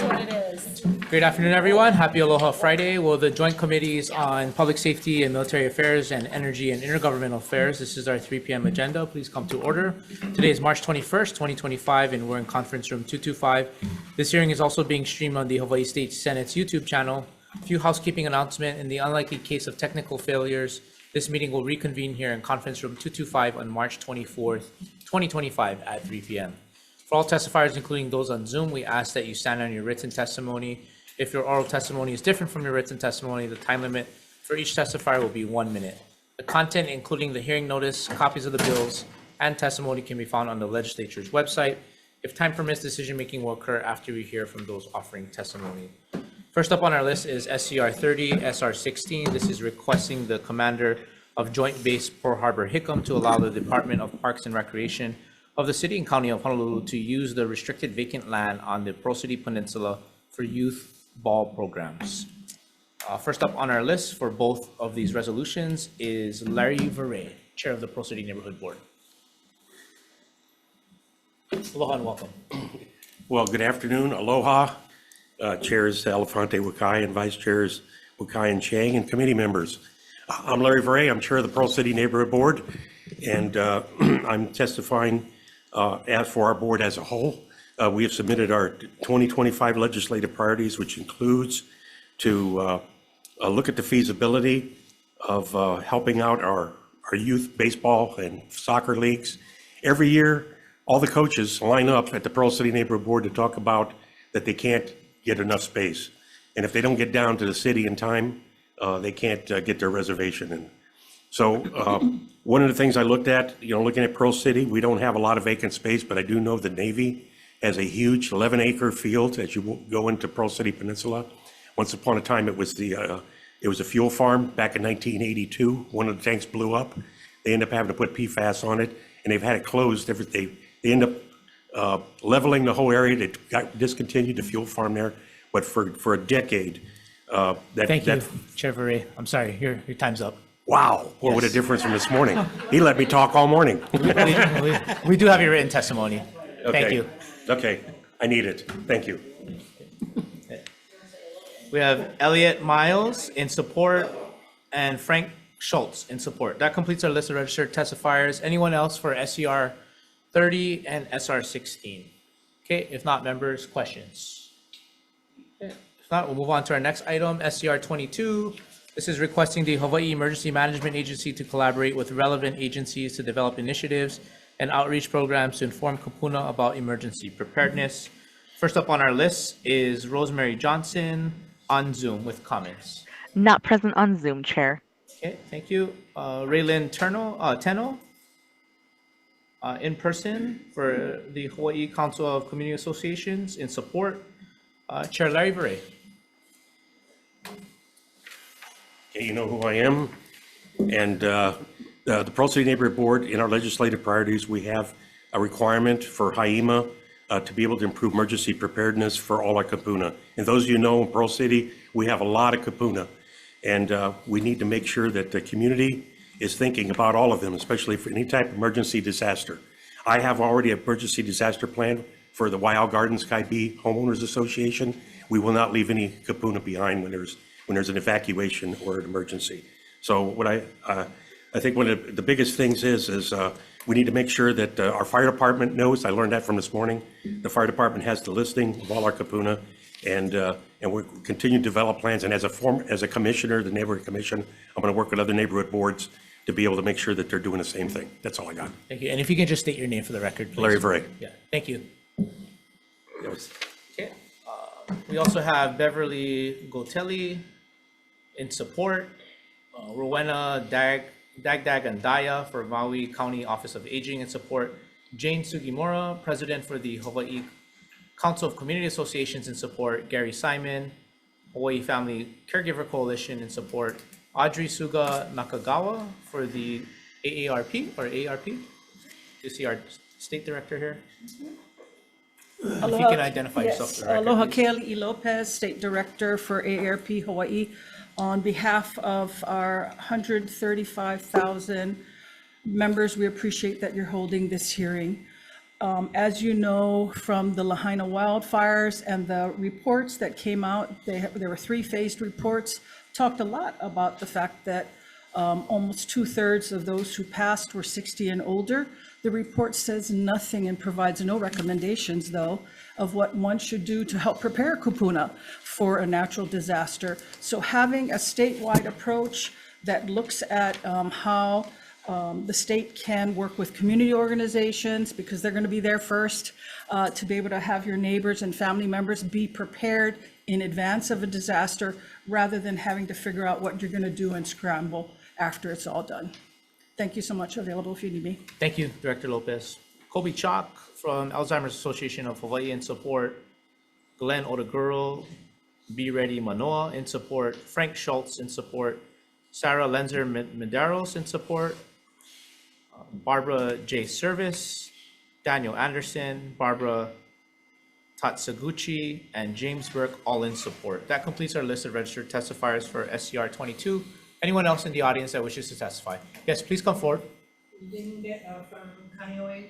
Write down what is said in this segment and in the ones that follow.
That's what it is. Great afternoon, everyone. Happy Aloha Friday. Will the Joint Committees on Public Safety and Military Affairs and Energy and Intergovernmental Affairs, this is our 3 p.m. agenda. Please come to order. Today is March 21st, 2025, and we're in conference room 225. This hearing is also being streamed on the Hawaii State Senate's YouTube channel. A few housekeeping announcements. In the unlikely case of technical failures, this meeting will reconvene here in conference room 225 on March 24th, 2025 at 3 p.m. For all testifiers, including those on Zoom, we ask that you stand on your written testimony. If your oral testimony is different from your written testimony, the time limit for each testifier will be 1 minute. The content, including the hearing notice, copies of the bills, and testimony can be found on the legislature's website. If time permits, decision-making will occur after we hear from those offering testimony. First up on our list is SCR 30, SR 16. This is requesting the commander of Joint Base Pearl Harbor Hickam to allow the Department of Parks and Recreation of the City and County of Honolulu to use the restricted vacant land on the Pearl City Peninsula for youth ball programs. First up on our list for both of these resolutions is Larry Verre, Chair of the Pearl City Neighborhood Board. Aloha and welcome. Well, good afternoon. Aloha. Chairs Elefante Wakai and Vice Chairs Wakai and Chang and committee members. I'm Larry Verre. I'm Chair of the Pearl City Neighborhood Board, and I'm testifying as for our board as a whole. We have submitted our 2025 legislative priorities, which includes to look at the feasibility of helping out our youth baseball and soccer leagues. Every year, all the coaches line up at the Pearl City Neighborhood Board to talk about that they can't get enough space. And if they don't get down to the city in time, they can't get their reservation in. So one of the things I looked at, looking at Pearl City, we don't have a lot of vacant space, but I do know the Navy has a huge 11-acre field as you go into Pearl City Peninsula. Once upon a time, it was a fuel farm back in 1982. One of the tanks blew up. They ended up having to put PFAS on it, and they've had it closed. They end up leveling the whole area. They got discontinued the fuel farm there, but for a decade. Thank you, Chair Verre. I'm sorry, your time's up. Wow, well, what a difference from this morning. He let me talk all morning. We do have your written testimony. Okay. Thank you. Okay, I need it. Thank you. We have Elliot Miles in support and Frank Schultz in support. That completes our list of registered testifiers. Anyone else for SCR 30 and SR 16? Okay, if not, members, questions? Okay. If not, we'll move on to our next item, SCR 22. This is requesting the Hawaii Emergency Management Agency to collaborate with relevant agencies to develop initiatives and outreach programs to inform Kapuna about emergency preparedness. First up on our list is Rosemary Johnson on Zoom with comments. Not present on Zoom, Chair. Okay, thank you. Raylyn Tenno in person for the Hawaii Council of Community Associations in support. Chair Larry Verre. Okay, you know who I am. And the Pearl City Neighborhood Board, in our legislative priorities, we have a requirement for HIEMA to be able to improve emergency preparedness for all our kapuna. And those of you know, in Pearl City, we have a lot of kapuna. And we need to make sure that the community is thinking about all of them, especially for any type of emergency disaster. I have already an emergency disaster plan for the Waiau Gardens Kaibi Homeowners Association. We will not leave any kapuna behind when there's an evacuation or an emergency. So what I think one of the biggest things is we need to make sure that our fire department knows. I learned that from this morning. The fire department has the listing of all our kapuna, and we're continuing to develop plans. And as a commissioner, the neighborhood commission, I'm going to work with other neighborhood boards to be able to make sure that they're doing the same thing. That's all I got. Thank you. And if you can just state your name for the record, please. Larry Verre. Yeah, thank you. Okay. We also have Beverly Gotelli in support. Rowena Dagdagandaya for Maui County Office of Aging in support. Jane Sugimura, President for the Hawaii Council of Community Associations in support. Gary Simon, Hawaii Family Caregiver Coalition in support. Audrey Suga Nakagawa for the AARP or ARP. Do you see our state director here? Aloha, if you can identify yourself for the record, Aloha, please. Keali Lopez, State Director for AARP Hawaii. On behalf of our 135,000 members, we appreciate that you're holding this hearing. As you know, from the Lahaina wildfires and the reports that came out, there were three-phased reports, talked a lot about the fact that almost 2/3 of those who passed were 60 and older. The report says nothing and provides no recommendations, though, of what one should do to help prepare kupuna for a natural disaster. So having a statewide approach that looks at how the state can work with community organizations, because they're going to be there first, to be able to have your neighbors and family members be prepared in advance of a disaster, rather than having to figure out what you're going to do and scramble after it's all done. Thank you so much. Available if you need me. Thank you, Director Lopez. Kobe Chalk from Alzheimer's Association of Hawaii in support. Glenn Odaguro, Be Ready Manoa in support. Frank Schultz in support. Sarah Lenzer Medeiros in support. Barbara J. Service, Daniel Anderson, Barbara Tatsuguchi, and James Burke, all in support. That completes our list of registered testifiers for SCR 22. Anyone else in the audience that wishes to testify? Yes, please come forward. You didn't get, from Kaneohe,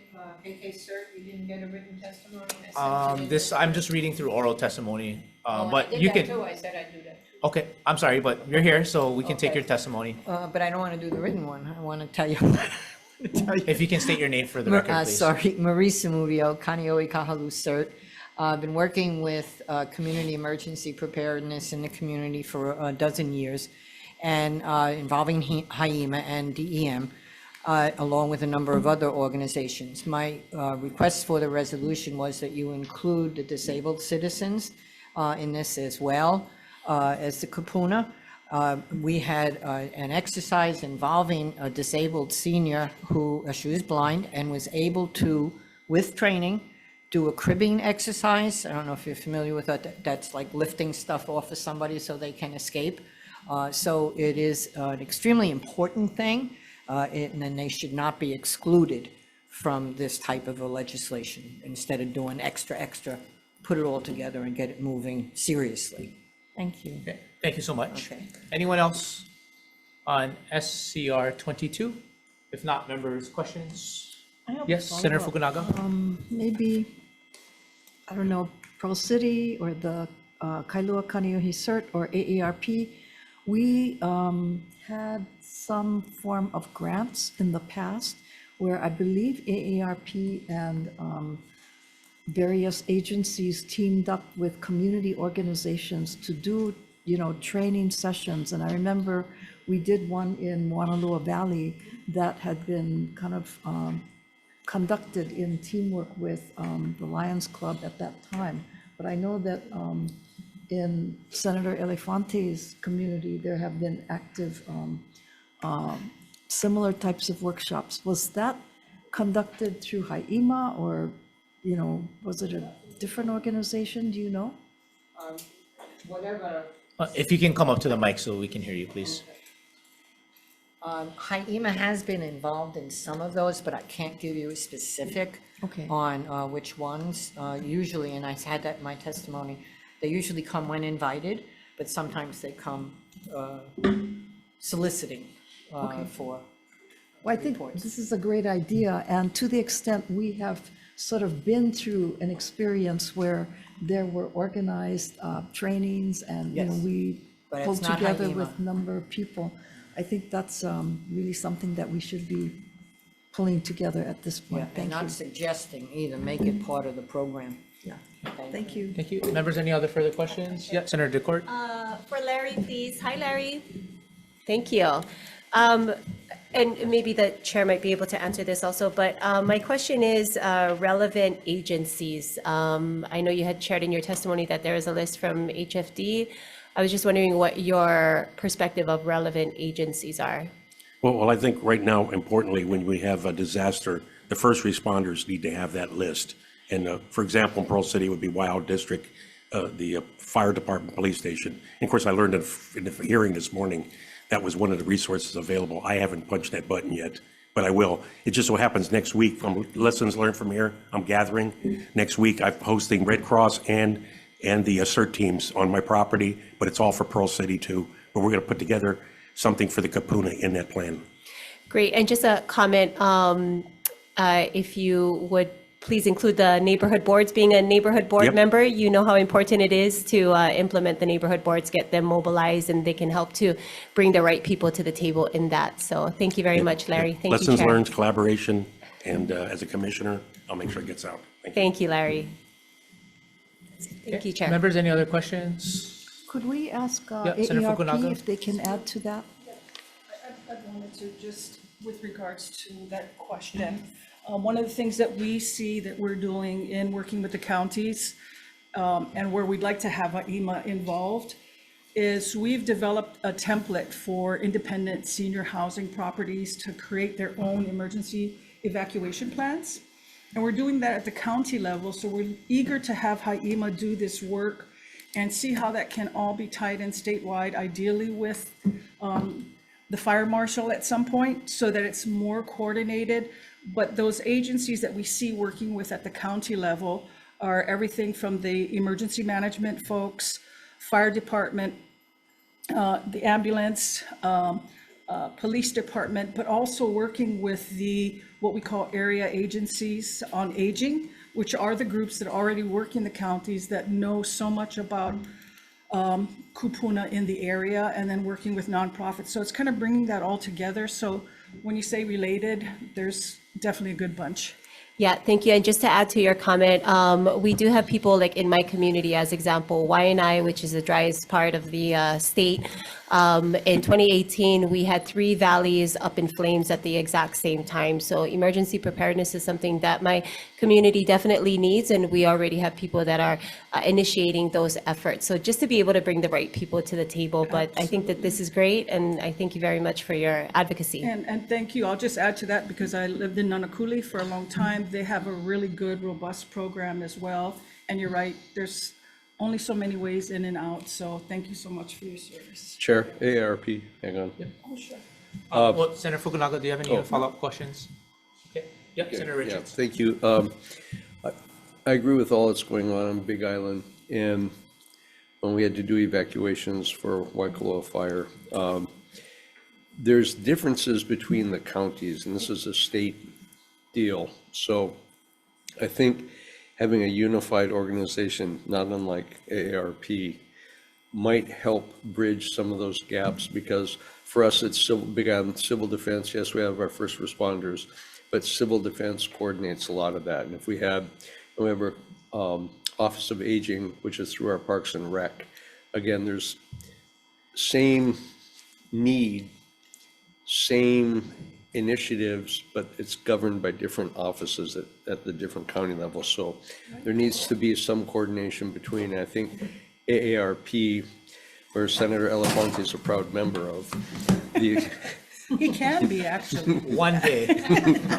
KK Cert, you didn't get a written testimony? I sent it in. I'm just reading through oral testimony, Oh, I but did you that can. too. I said I'd do that too. Okay, I'm sorry, but you're here, so we can take Okay. your testimony. But I don't want to do the written one. I want to tell you. If you can state your name for the record, please. Sorry, Marie Samudio, Kaneohe Kahalu Cert. I've been working with community emergency preparedness in the community for a dozen years, and involving HAIMA and DEM, along with a number of other organizations. My request for the resolution was that you include the disabled citizens in this as well as the kupuna. We had an exercise involving a disabled senior who, she was blind and was able to, with training, do a cribbing exercise. I don't know if you're familiar with that. That's like lifting stuff off of somebody so they can escape. So it is an extremely important thing, and then they should not be excluded from this type of a legislation. Instead of doing extra, put it all together and get it moving seriously. Thank you. Okay, thank you so much. Okay. Anyone else on SCR 22? If not, members, questions? I have a Yes, Senator follow-up. Fukunaga? Maybe, I don't know, Pro City or the Kailua Kaneohe CERT or AARP, we had some form of grants in the past where I believe AARP and various agencies teamed up with community organizations to do, training sessions. And I remember we did one in Wanalua Valley that had been kind of conducted in teamwork with the Lions Club at that time. But I know that in Senator Elefante's community, there have been active similar types of workshops. Was that conducted through HAIMA or, was it a different organization? Do you know? Whatever. If you can come up to the mic so we can hear you, please. HAIMA has been involved in some of those, but I can't give you a specific Okay. on which ones. Usually, and I had that in my testimony, they usually come when invited, but sometimes they come soliciting for Well, I think reports. this is a great idea, and to the extent we have sort of been through an experience where there were organized trainings and, Yes. we But it's pulled not together HAIMA. with a number of people. I think that's really something that we should be pulling together at this point. And Thank you. not suggesting either, make it part of the program. Yeah, thank you. Thank you. Members, any other further questions? Yeah, Senator Decourt? For Larry, please. Hi, Larry. Thank you. And maybe the chair might be able to answer this also, but my question is relevant agencies. I know you had shared in your testimony that there is a list from HFD. I was just wondering what your perspective of relevant agencies are. Well, I think right now, importantly, when we have a disaster, the first responders need to have that list. And for example, in Pearl City would be Wild District, the fire department, police station. And of course, I learned in the hearing this morning, that was one of the resources available. I haven't punched that button yet, but I will. It just so happens next week, from lessons learned from here, I'm gathering. Next week, I'm hosting Red Cross and the CERT teams on my property, but it's all for Pearl City too. But we're gonna put together something for the kapuna in that plan. Great. And just a comment, if you would please include the neighborhood boards. Being a neighborhood board Yep. member, you know how important it is to implement the neighborhood boards, get them mobilized, and they can help to bring the right people to the table in that. So thank you very much, Larry. Thank you, Lessons Chair. learned, collaboration, and as a commissioner, I'll make sure it gets out. Thank you. Thank you, Larry. Thank you, Chair. Members, any other questions? Could we ask Yeah, Senator Fukunaga. AARP if they can add to that? I wanted to just, with regards to that question, one of the things that we see that we're doing in working with the counties, and where we'd like to have AIMA involved, is we've developed a template for independent senior housing properties to create their own emergency evacuation plans. And we're doing that at the county level, so we're eager to have HIEMA do this work and see how that can all be tied in statewide, ideally with the fire marshal at some point, so that it's more coordinated. But those agencies that we see working with at the county level are everything from the emergency management folks, fire department, the ambulance, police department, but also working with the, what we call area agencies on aging, which are the groups that already work in the counties that know so much about kupuna in the area, and then working with nonprofits. So it's kind of bringing that all together. So when you say related, there's definitely a good bunch. Yeah, thank you. And just to add to your comment, we do have people like in my community, as example, Waianae, which is the driest part of the state. In 2018, we had 3 valleys up in flames at the exact same time. So emergency preparedness is something that my community definitely needs, and we already have people that are initiating those efforts. So just to be able to bring the right people to the table, but I think that this is great, and I thank you very much for your advocacy. And thank you. I'll just add to that because I lived in Nanakuli for a long time. They have a really good, robust program as well. And you're right, there's only so many ways in and out. So thank you so much for your service. Chair, AARP, hang on. Oh, sure. Well, Senator Fukunaga, do you have any follow-up questions? Okay. Yep, Senator Yeah, Richards. thank you. I agree with all that's going on Big Island. And when we had to do evacuations for Waikoloa Fire, there's differences between the counties, and this is a state deal. So I think having a unified organization, not unlike AARP, might help bridge some of those gaps, because for us, it's Big Island civil defense. Yes, we have our first responders, but civil defense coordinates a lot of that. And if we have our Office of Aging, which is through our Parks and Rec, again, there's same need, same initiatives, but it's governed by different offices at the different county levels. So there needs to be some coordination between, I think, AARP, where Senator Elefante is a proud member of. He can be, actually. One day.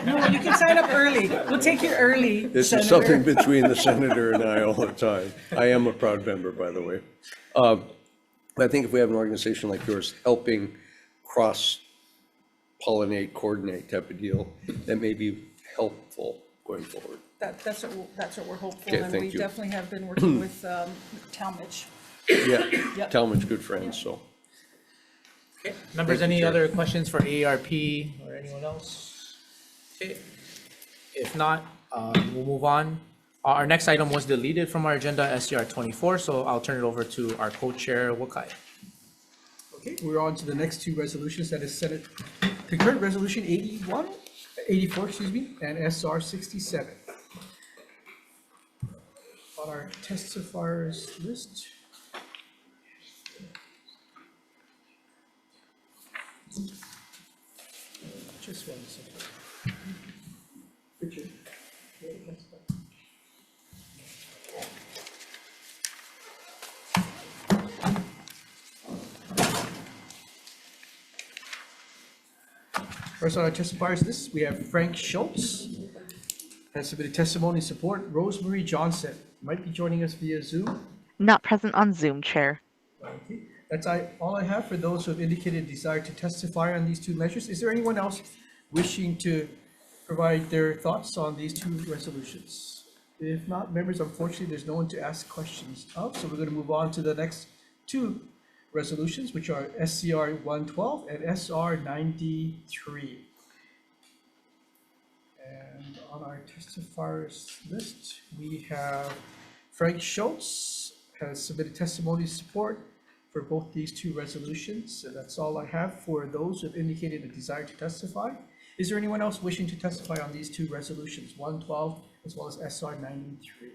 No, you can sign up early. We'll take you early, This is Senator. something between the senator and I all the time. I am a proud member, by the way. I think if we have an organization like yours helping cross-pollinate, coordinate type of deal, that may be helpful going forward. That's what we're hopeful. Okay, And thank we you. definitely have been working with Talmadge. Yeah, Yep. Talmadge, good friends, so. Okay. Members, Thank you, any Chair. other questions for AARP or anyone else? Okay. If not, we'll move on. Our next item was deleted from our agenda, SCR 24, so I'll turn it over to our co-chair, Wakai. Okay, we're on to the next 2 resolutions, that is Senate Concurrent Resolution 84, and SR 67. On our testifiers list. Just one second. Richard. Okay, that's fine. First on our testifiers list, we have Frank Schultz. Has submitted testimony in support. Rosemary Johnson might be joining us via Zoom. Not present on Zoom, Chair. Okay, that's all I have for those who have indicated desire to testify on these 2 measures. Is there anyone else wishing to provide their thoughts on these 2 resolutions? If not, members, unfortunately, there's no one to ask questions of, so we're going to move on to the next 2 resolutions, which are SCR 112 and SR 93. And on our testifiers list, we have Frank Schultz has submitted testimony support for both these two resolutions. And that's all I have for those who have indicated a desire to testify. Is there anyone else wishing to testify on these two resolutions, 112 as well as SR 93?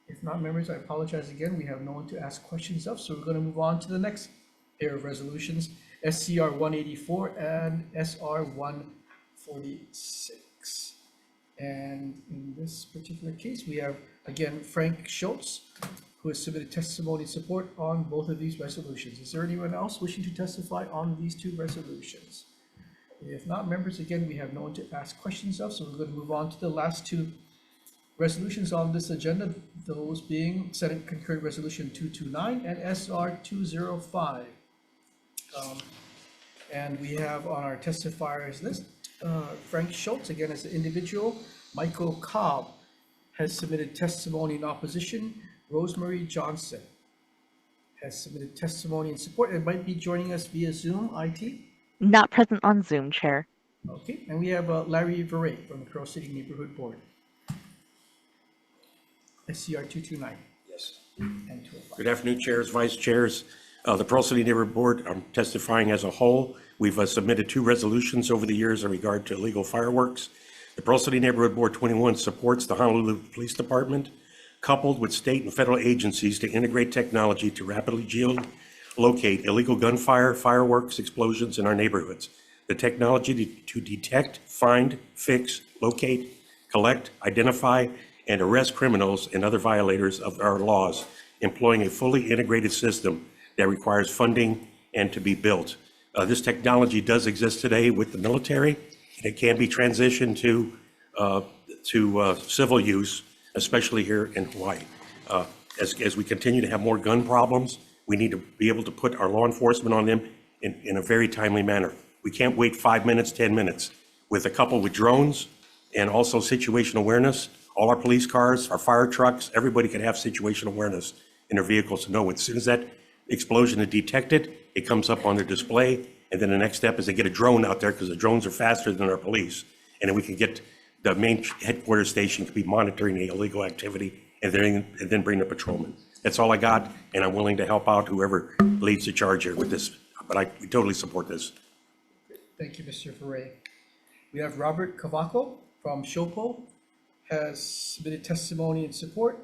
If not, members, I apologize again. We have no one to ask questions of, so we're going to move on to the next pair of resolutions, SCR 184 and SR 146. And in this particular case, we have, again, Frank Schultz, who has submitted testimony support on both of these resolutions. Is there anyone else wishing to testify on these two resolutions? If not, members, again, we have no one to ask questions of, so we're going to move on to the last two resolutions on this agenda, those being Senate Concurrent Resolution 229 and SR 205. And we have on our testifiers list, Frank Schultz, again as an individual. Michael Cobb has submitted testimony in opposition. Rosemary Johnson has submitted testimony in support and might be joining us via Zoom, IT. Not present on Zoom, Chair. Okay, and we have Larry Veray from the Pearl City Neighborhood Board. SCR 229. Yes. And 205. Good afternoon, chairs, vice chairs. The Pearl City Neighborhood Board, I'm testifying as a whole. We've submitted two resolutions over the years in regard to illegal fireworks. The Pearl City Neighborhood Board 21 supports the Honolulu Police Department, coupled with state and federal agencies to integrate technology to rapidly geolocate illegal gunfire, fireworks, explosions in our neighborhoods. The technology to detect, find, fix, locate, collect, identify, and arrest criminals and other violators of our laws, employing a fully integrated system that requires funding and to be built. This technology does exist today with the military, and it can be transitioned to civil use, especially here in Hawaii. As we continue to have more gun problems, we need to be able to put our law enforcement on them in a very timely manner. We can't wait 5 minutes, 10 minutes. With a couple with drones and also situational awareness, all our police cars, our fire trucks, everybody can have situational awareness in their vehicles to know as soon as that explosion is detected, it comes up on their display. And then the next step is they get a drone out there because the drones are faster than our police. And then we can get the main headquarters station to be monitoring the illegal activity and then bring the patrolmen. That's all I got, and I'm willing to help out whoever leads the charge here with this, but we totally support this. Thank you, Mr. Ferre. We have Robert Cavaco from Shopo has submitted testimony in support,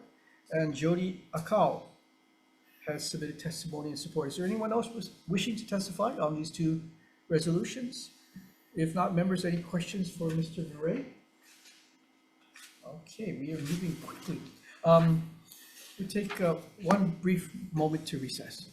and Jody Akau has submitted testimony in support. Is there anyone else wishing to testify on these two resolutions? If not, members, any questions for Mr. Ferre? Okay, we are moving quickly. We'll take one brief moment to recess.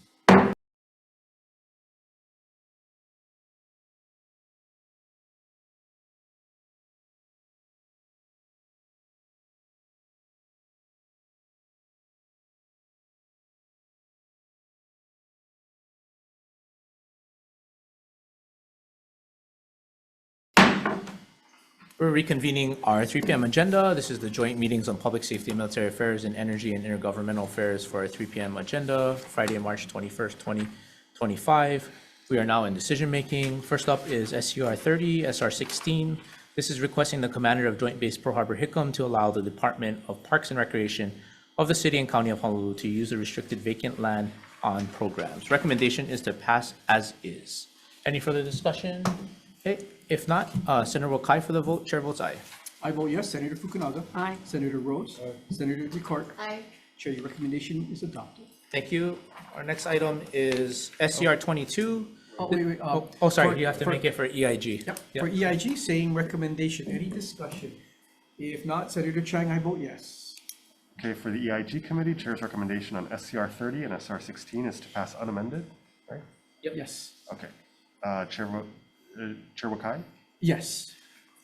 We're reconvening our 3 p.m. agenda. This is the joint meetings on public safety, military affairs, and energy and intergovernmental affairs for our 3 p.m. agenda, Friday, March 21st, 2025. We are now in decision making. First up is SCR 30, SR 16. This is requesting the commander of Joint Base Pearl Harbor Hickam to allow the Department of Parks and Recreation of the City and County of Honolulu to use the restricted vacant land on programs. Recommendation is to pass as is. Any further discussion? Okay. If not, Senator Wakai for the vote. Chair votes aye. I vote yes. Senator Fukunaga. Aye. Senator Rhodes. Senator DeCart. Aye. Chair, your recommendation is adopted. Thank you. Our next item is SCR 22. Oh, wait. Sorry, you have to make it for EIG. Yep, for EIG, same recommendation. Any discussion? If not, Senator Chang, I vote yes. Okay, for the EIG committee, Chair's recommendation on SCR 30 and SR 16 is to pass unamended, right? Yes. Okay. Chair Wakai? Yes.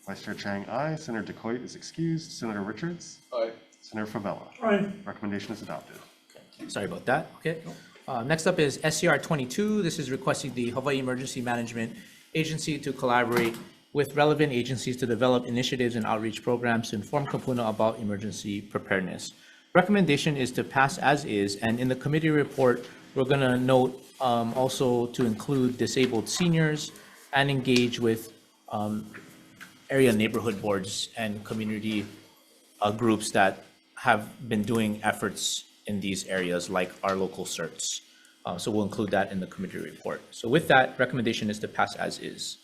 Vice Chair Chang, aye. Senator DeCoit is excused. Senator Richards? Aye. Senator Favela? Aye. Recommendation is adopted. Sorry about that. Okay. Next up is SCR 22. This is requesting the Hawaii Emergency Management Agency to collaborate with relevant agencies to develop initiatives and outreach programs to inform Kapuna about emergency preparedness. Recommendation is to pass as is, and in the committee report, we're going to note also to include disabled seniors and engage with area neighborhood boards and community groups that have been doing efforts in these areas, like our local certs. So we'll include that in the committee report. So with that, recommendation is to pass as is.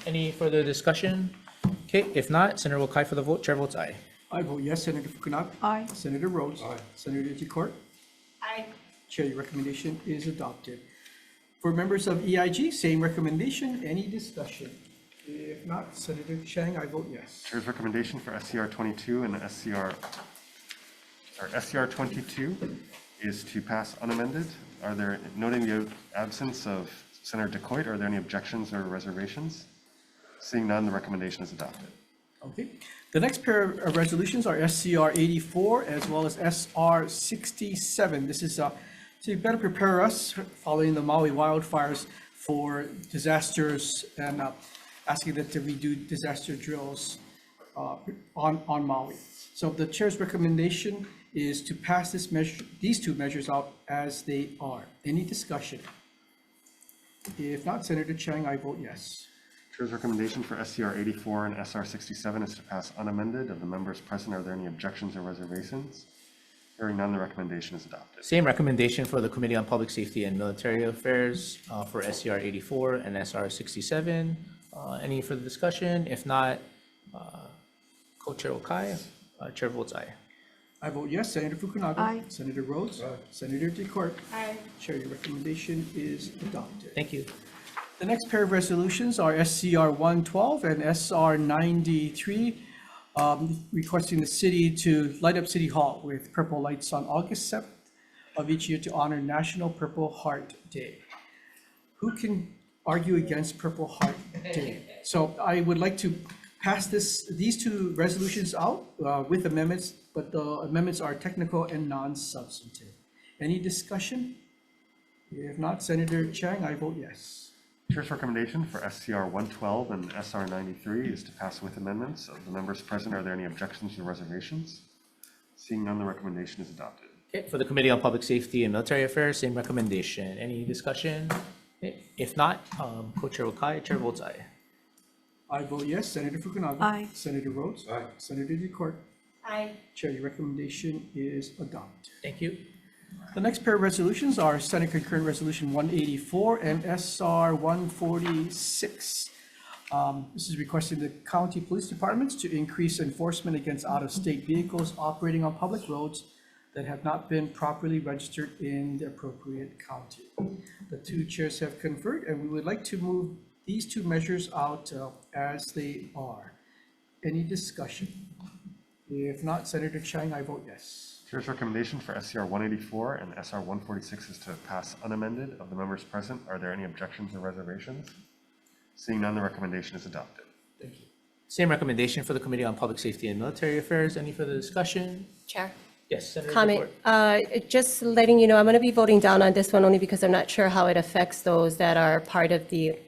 Any further discussion? Okay, if not, Senator Wakai for the vote. Chair votes aye. I vote yes. Senator Fukunaga? Aye. Senator Rhodes? Aye. Senator Decort? Aye. Chair, your recommendation is adopted. For members of EIG, same recommendation. Any discussion? If not, Senator Chang, I vote yes. Chair's recommendation for SCR 22 and SCR 22 is to pass unamended. Are there, noting the absence of Senator Decoit, are there any objections or reservations? Seeing none, the recommendation is adopted. Okay. The next pair of resolutions are SCR 84 as well as SR 67. This is to better prepare us following the Maui wildfires for disasters and asking that we do disaster drills on Maui. So the chair's recommendation is to pass this measure, these two measures out as they are. Any discussion? If not, Senator Chang, I vote yes. Chair's recommendation for SCR 84 and SR 67 is to pass unamended. Of the members present, are there any objections or reservations? Hearing none, the recommendation is adopted. Same recommendation for the Committee on Public Safety and Military Affairs for SCR 84 and SR 67. Any further discussion? If not, Co-Chair Wakai, Chair votes aye. I vote yes. Senator Fukunaga? Aye. Senator Rhodes? Aye. Senator Decort? Aye. Chair, your recommendation is adopted. Thank you. The next pair of resolutions are SCR 112 and SR 93, requesting the city to light up City Hall with purple lights on August 7th of each year to honor National Purple Heart Day. Who can argue against Purple Heart Day? So I would like to pass these two resolutions out with amendments, but the amendments are technical and non-substantive. Any discussion? If not, Senator Chang, I vote yes. Chair's recommendation for SCR 112 and SR 93 is to pass with amendments. Of the members present, are there any objections or reservations? Seeing none, the recommendation is adopted. Okay, for the Committee on Public Safety and Military Affairs, same recommendation. Any discussion? Okay, if not, Co-Chair Wakai, Chair votes aye. I vote yes. Senator Fukunaga? Aye. Senator Rhodes? Aye. Senator Decort? Aye. Chair, your recommendation is adopted. Thank you. The next pair of resolutions are Senate Concurrent Resolution 184 and SR 146. This is requesting the county police departments to increase enforcement against out-of-state vehicles operating on public roads that have not been properly registered in the appropriate county. The two chairs have conferred, and we would like to move these two measures out as they are. Any discussion? If not, Senator Chang, I vote yes. Chair's recommendation for SCR 184 and SR 146 is to pass unamended. Of the members present, are there any objections or reservations? Seeing none, the recommendation is adopted. Thank you. Same recommendation for the Committee on Public Safety and Military Affairs. Any further discussion? Chair? Yes, Senator Comment. Decort. Just letting you know, I'm going to be voting down on this one only because I'm not sure how it affects those that are part of the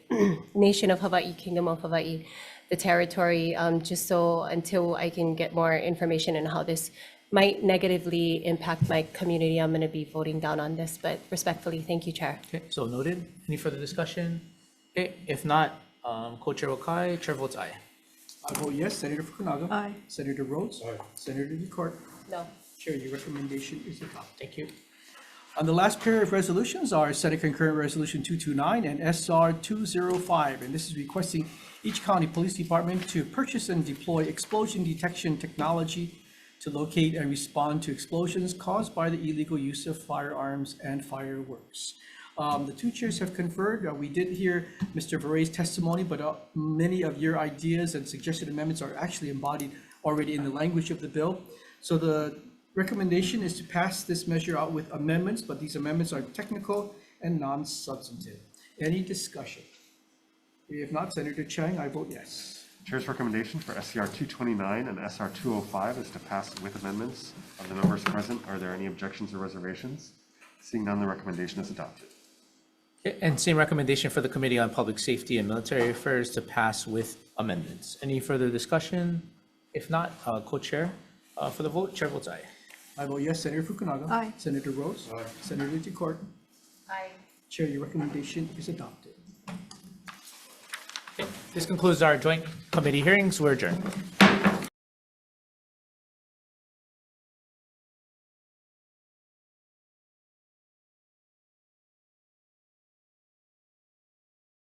nation of Hawaii, Kingdom of Hawaii, the territory, just so until I can get more information on how this might negatively impact my community, I'm going to be voting down on this, but respectfully, thank you, Chair. Okay, so noted. Any further discussion? Okay, if not, Co-Chair Wakai, Chair votes aye. I vote yes. Senator Fukunaga? Aye. Senator Rhodes? Aye. Senator Decort? No. Chair, your recommendation is adopted. Thank you. And the last pair of resolutions are Senate Concurrent Resolution 229 and SR 205. And this is requesting each county police department to purchase and deploy explosion detection technology to locate and respond to explosions caused by the illegal use of firearms and fireworks. The two chairs have conferred. We did hear Mr. Varay's testimony, but many of your ideas and suggested amendments are actually embodied already in the language of the bill. So the recommendation is to pass this measure out with amendments, but these amendments are technical and non-substantive. Any discussion? If not, Senator Chang, I vote yes. Chair's recommendation for SCR 229 and SR 205 is to pass with amendments. Of the members present, are there any objections or reservations? Seeing none, the recommendation is adopted. Okay, and same recommendation for the Committee on Public Safety and Military Affairs to pass with amendments. Any further discussion? If not, Co-Chair, for the vote, Chair votes aye. I vote yes. Senator Fukunaga? Aye. Senator Rhodes? Aye. Senator Decort? Aye. Chair, your recommendation is adopted. Okay. This concludes our joint committee hearings. We're adjourned.